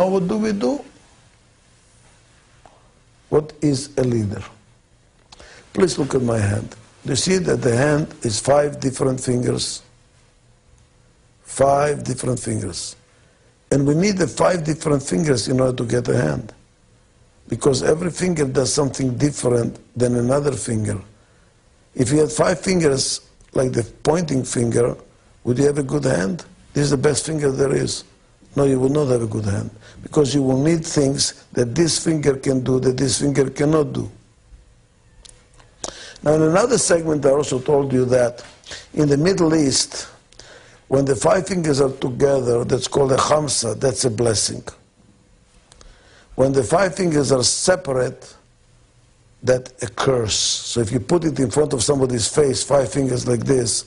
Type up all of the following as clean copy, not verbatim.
now what do we do? What is a leader? Please look at my hand. You see that the hand is 5 different fingers? 5 different fingers. And we need the 5 different fingers in order to get a hand. Because every finger does something different than another finger. If you had 5 fingers, like the pointing finger, would you have a good hand? This is the best finger there is. No, you will not have a good hand. Because you will need things that this finger can do that this finger cannot do. Now in another segment I also told you that in the Middle East, when the 5 fingers are together, that's called a khamsa, that's a blessing. When the 5 fingers are separate, that's a curse. So if you put it in front of somebody's face, 5 fingers like this,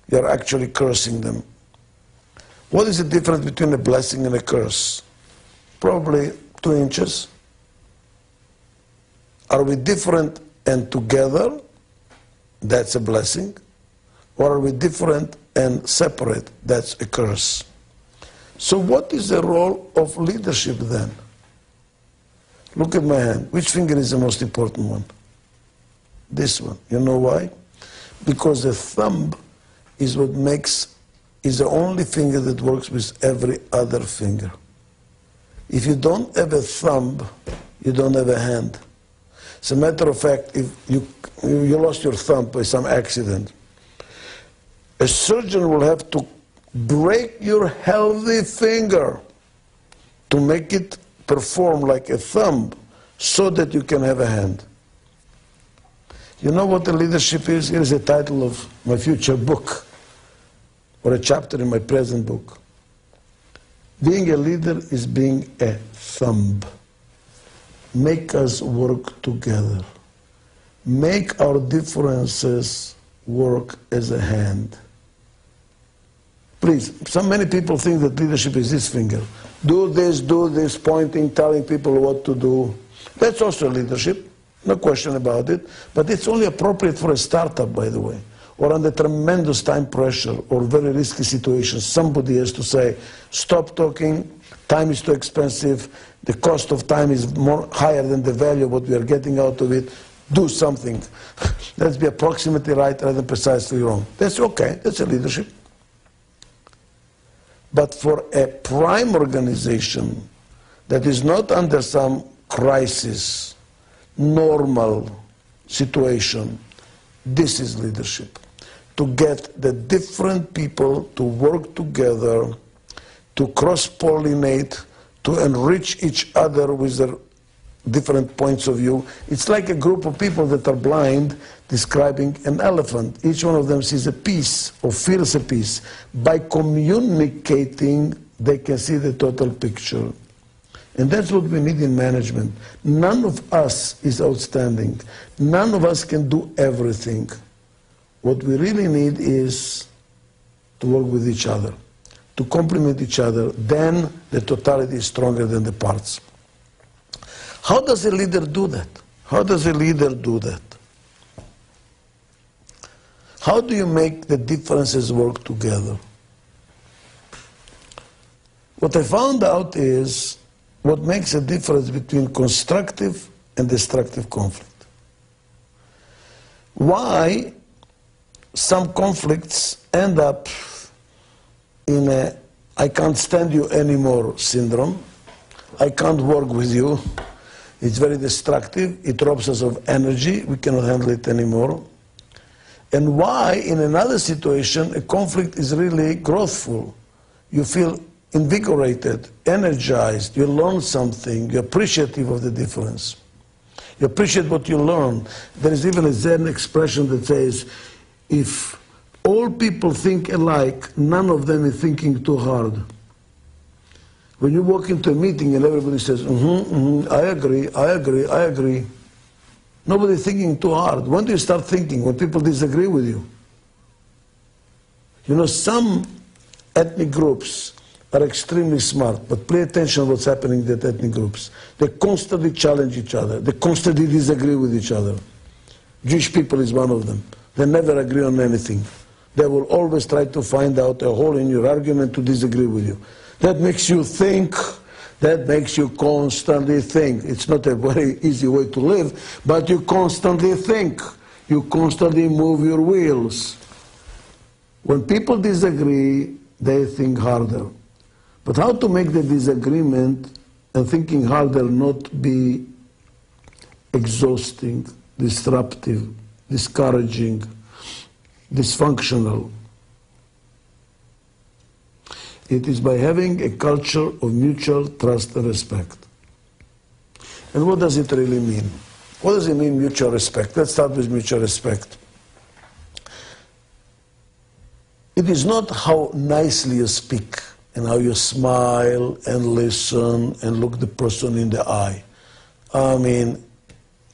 you're actually cursing them. What is the difference between a blessing and a curse? Probably 2 inches. Are we different and together? That's a blessing. Or are we different and separate? That's a curse. So what is the role of leadership then? Look at my hand. Which finger is the most important one? This one. You know why? Because the thumb is the only finger that works with every other finger. If you don't have a thumb, you don't have a hand. As a matter of fact, if you lost your thumb by some accident, a surgeon will have to break your healthy finger to make it perform like a thumb so that you can have a hand. You know what the leadership is? Here is the title of my future book, or a chapter in my present book. Being a leader is being a thumb. Make us work together. Make our differences work as a hand. Please, many people think that leadership is this finger. Do this, pointing, telling people what to do. That's also leadership, no question about it. But it's only appropriate for a startup, by the way, or under tremendous time pressure or very risky situations. Somebody has to say, stop talking, time is too expensive, the cost of time is higher than the value of what we are getting out of it. Do something. Let's be approximately right rather than precisely wrong. That's okay, that's a leadership. But for a prime organization that is not under some crisis, normal situation, this is leadership. To get the different people to work together, to cross-pollinate, to enrich each other with their different points of view. It's like a group of people that are blind describing an elephant. Each one of them sees a piece or feels a piece. By communicating, they can see the total picture. And that's what we need in management. None of us is outstanding. None of us can do everything. What we really need is to work with each other, to complement each other. Then the totality is stronger than the parts. How does a leader do that? How does a leader do that? How do you make the differences work together? What I found out is what makes a difference between constructive and destructive conflict. Why some conflicts end up in a I can't stand you anymore syndrome. I can't work with you. It's very destructive. It robs us of energy. We cannot handle it anymore. And why, in another situation, a conflict is really growthful. You feel invigorated, energized, you learn something, you're appreciative of the difference. You appreciate what you learn. There is even a Zen expression that says, if all people think alike, none of them is thinking too hard. When you walk into a meeting and everybody says, I agree, I agree, I agree. Nobody's thinking too hard. When do you start thinking? When people disagree with you. You know, some ethnic groups are extremely smart, but pay attention to what's happening in the ethnic groups. They constantly challenge each other. They constantly disagree with each other. Jewish people is one of them. They never agree on anything. They will always try to find out a hole in your argument to disagree with you. That makes you think, That makes you constantly think. It's not a very easy way to live, but you constantly think. You constantly move your wheels. When people disagree, they think harder. But how to make the disagreement and thinking harder not be exhausting, disruptive, discouraging, dysfunctional? It is by having a culture of mutual trust and respect. And what does it really mean? What does it mean, mutual respect? Let's start with mutual respect. It is not how nicely you speak and how you smile and listen and look the person in the eye. I mean,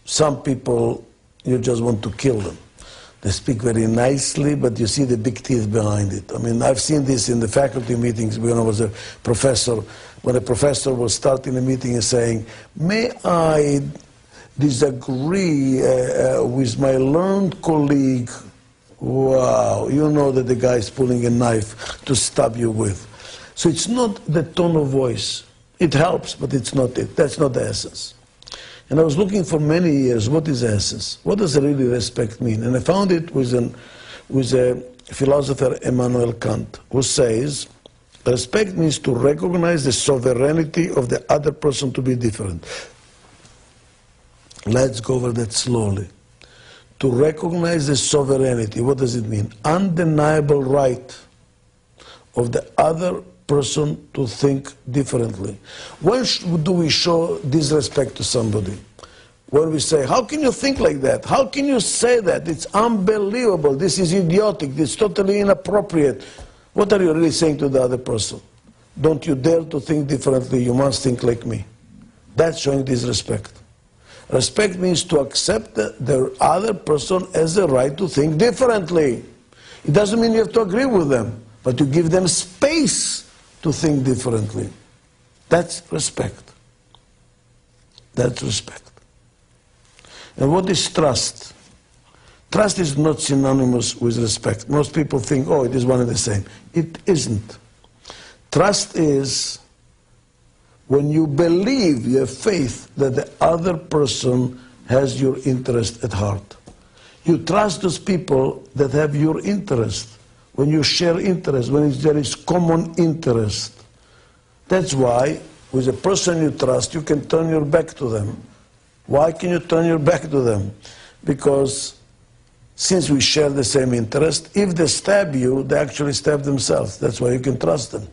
some people, you just want to kill them. They speak very nicely, but you see the big teeth behind it. I mean, I've seen this in the faculty meetings when I was a professor. When a professor was starting a meeting and saying, may I disagree with my learned colleague? Wow, you know that the guy is pulling a knife to stab you with. So it's not the tone of voice. It helps, but it's not it. That's not the essence. And I was looking for many years, what is essence? What does really respect mean? And I found it with a philosopher, Immanuel Kant, who says, respect means to recognize the sovereignty of the other person to be different. Let's go over that slowly. To recognize the sovereignty, what does it mean? Undeniable right of the other person to think differently. When do we show disrespect to somebody? When we say, how can you think like that? How can you say that? It's unbelievable. This is idiotic. It's totally inappropriate. What are you really saying to the other person? Don't you dare to think differently. You must think like me. That's showing disrespect. Respect means to accept the other person as a right to think differently. It doesn't mean you have to agree with them, but you give them space to think differently. That's respect. That's respect. And what is trust? Trust is not synonymous with respect. Most people think, oh, it is one and the same. It isn't. Trust is when you believe, you have faith that the other person has your interest at heart. You trust those people that have your interest. When you share interest, when there is common interest. That's why, with a person you trust, you can turn your back to them. Why can you turn your back to them? Because since we share the same interest, if they stab you, they actually stab themselves. That's why you can trust them.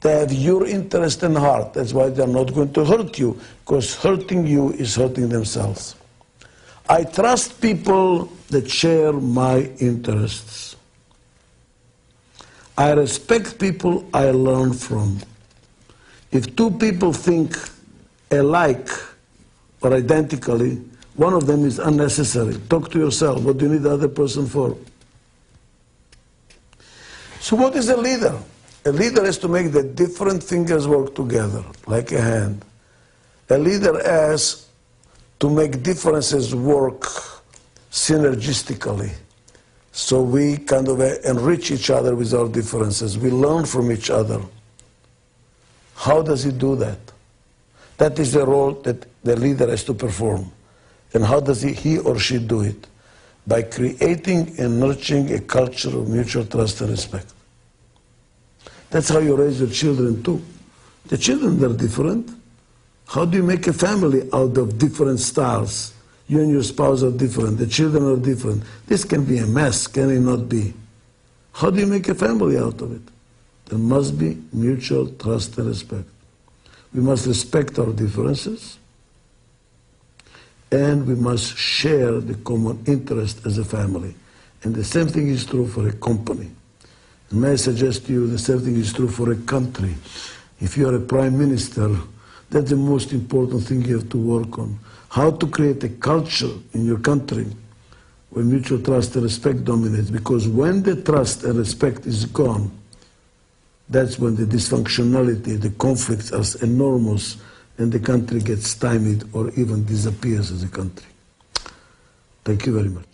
They have your interest in heart. That's why they're not going to hurt you, because hurting you is hurting themselves. I trust people that share my interests. I respect people I learn from. If two people think alike or identically, one of them is unnecessary. Talk to yourself. What do you need the other person for? So what is a leader? A leader has to make the different fingers work together, like a hand. A leader has to make differences work synergistically. So we kind of enrich each other with our differences. We learn from each other. How does he do that? That is the role that the leader has to perform. And how does he or she do it? By creating and nurturing a culture of mutual trust and respect. That's how you raise your children too. The children are different. How do you make a family out of different styles? You and your spouse are different. The children are different. This can be a mess, can it not be? How do you make a family out of it? There must be mutual trust and respect. We must respect our differences, and we must share the common interest as a family. And the same thing is true for a company. And may I suggest to you the same thing is true for a country. If you are a prime minister, that's the most important thing you have to work on. How to create a culture in your country where mutual trust and respect dominates. Because when the trust and respect is gone, that's when the dysfunctionality, the conflicts are enormous, and the country gets stymied or even disappears as a country. Thank you very much.